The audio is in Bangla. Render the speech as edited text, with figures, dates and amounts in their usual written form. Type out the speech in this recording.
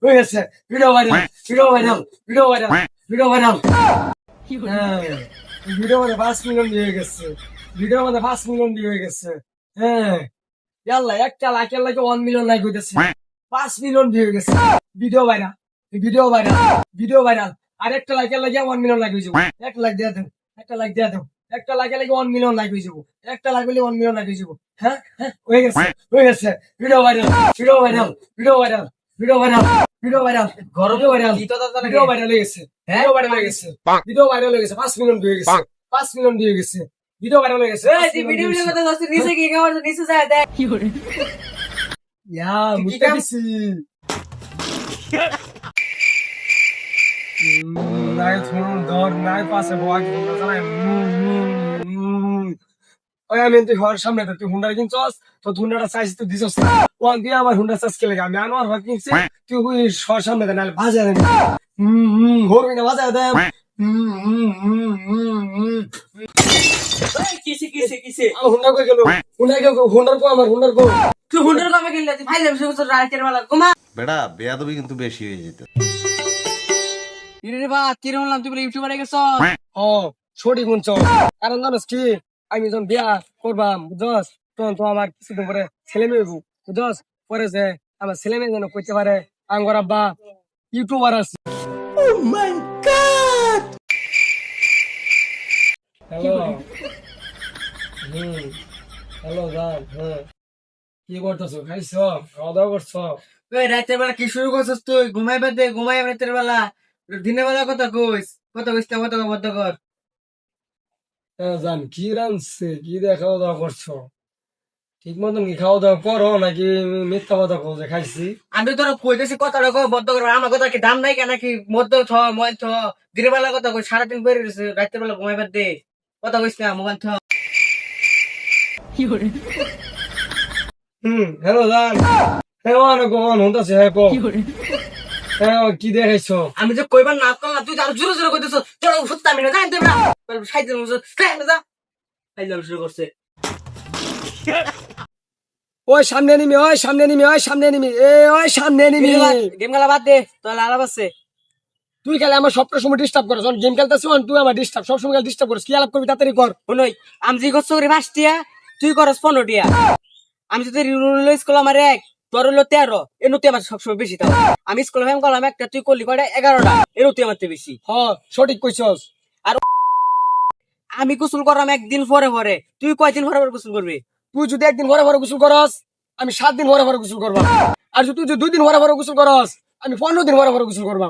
হয়ে গেছে video viral video viral video viral video viral video মধ্যে 5 মিলিয়ন হয়ে গেছে ভিডিও মধ্যে 5 মিলিয়ন হয়ে গেছে হ্যাঁ ইয়াল্লা একটা লাইকের লাগে 1 মিলিয়ন লাইক হইতেছে 5 মিলিয়ন হয়ে গেছে video viral video viral video viral আর একটা লাইকের লাগে 1 মিলিয়ন লাইক হয়ে যাবো একটা লাইক দিয়ে দেন একটা লাইক দিয়ে দেন একটা লাইকের লাগে 1 মিলিয়ন লাইক হয়ে যাবো একটা লাইক হলে 1 মিলিয়ন লাইক হয়ে যাবো হ্যাঁ হ্যাঁ হয়ে গেছে video viral video viral video viral video viral video viral video viral video viral হয়ে গেছে ভিডিও ভাইরাল হয়ে গেছে ভিডিও ভাইরাল হয়ে গেছে 5 মিলিয়ন হয়ে গেছে 5 মিলিয়ন হয়ে গেছে ভিডিও ভাইরাল হয়ে গেছে ভিডিও কথা দোস্ত নিচে কি কেমন নিচে যায় দেখ ইয়া মুতে দিছি নাই ফোন দর নাই পাশে বয় জানাই ওই আমি তুই ঘর সামনে তুই হুন্ডা কিনছস তো হুন্ডাটা সাইজ তুই দিছস ওয়ান দিয়ে আমার হুন্ডা সাইজ কে লাগে আমি আনোয়ার ভাগ কিনছি তুই ওই ঘর সামনে দেন নালে ভাজা দেন হরবি না ভাজা দেন কিসে কিসে কিসে আমার হুন্ডা কই গেল হুন্ডার কো আমার হুন্ডার কো তুই হুন্ডার কমে কিনলে তুই ভাই লেবসে বছর রাতের বেলা ঘুমা বেটা বেয়াদবি কিন্তু বেশি হয়ে যেত রে বা কিরম হলাম তুই বলে ইউটিউবারে গেছ ও ছোটি গুনছ কারণ জানোস কি আমি যখন বিয়া করবাম বুঝছস তখন তো আমার কিছুদিন পরে ছেলে মেয়ে হইব বুঝছস পরে যে আমার ছেলে মেয়ে যেন কইতে পারে আঙ্গর আব্বা ইউটিউবার আছে হ্যালো হ্যালো গান হ্যাঁ কি করতেছো খাইছ খাওয়া দাওয়া করছো ওই রাতের বেলা কি শুরু করছিস তুই ঘুমাইবার দে ঘুমাই রাতের বেলা দিনের বেলা কথা কইস কথা কইস না কথা বদ্ধ কর জান কি রানছে কি দিয়ে খাওয়া দাওয়া করছো ঠিক মতন কি খাওয়া দাওয়া করো নাকি মিথ্যা কথা কো যে খাইছি আমি তোরা কইতেছি কথাটা কো বদ্ধ কর আমার কথা কি দাম নাই কেন কি মধ্য থ মই থ দিনের বেলা কথা কই সারাদিন বের রাতের বেলা ঘুমাইবার দে কথা কইস না মোবাইল থ হ্যালো জান হ্যাঁ অন হন্তাছে হ্যাঁ কো হ্যাঁ কি দেখাইছো আমি যে কইবার না করলাম তুই আরো জোরে জোরে কইতেছ তোর সত্যি আমি না জানতে না সাইড যা সাইড শুরু করছে ওই সামনে নিমি ওই সামনে নিমি ওই সামনে নিমি এ ওই সামনে নিমি গেম খেলা বাদ দে তোর আলাপ আছে তুই খেলে আমার সবটা সময় ডিস্টার্ব করছ গেম খেলতেছিস তুই আমার ডিস্টার্ব সব সময় ডিস্টার্ব করিস কি আলাপ করবি তাড়াতাড়ি কর শুনই আমি যে করছো রে 5 টিয়া তুই করস 15 টিয়া আমি যদি রুল স্কুল আমার এক তোর হলো 13 এর নতি আমার সবসময় বেশি তাও আমি স্কুল ফেম করলাম একটা তুই করলি কয়টা 11টা এর নতি আমার বেশি হ সঠিক কইছস আমি গোসল করলাম একদিন পরে পরে তুই কয়দিন পরে পরে গোসল করবি তুই যদি একদিন ভরে ভরে গোসল করস আমি 7 দিন ভরে ভরে গোসল করবা আর যদি তুই 2 দিন ভরে ভরে গোসল করস আমি 15 দিন ভরে ভরে গোসল করবা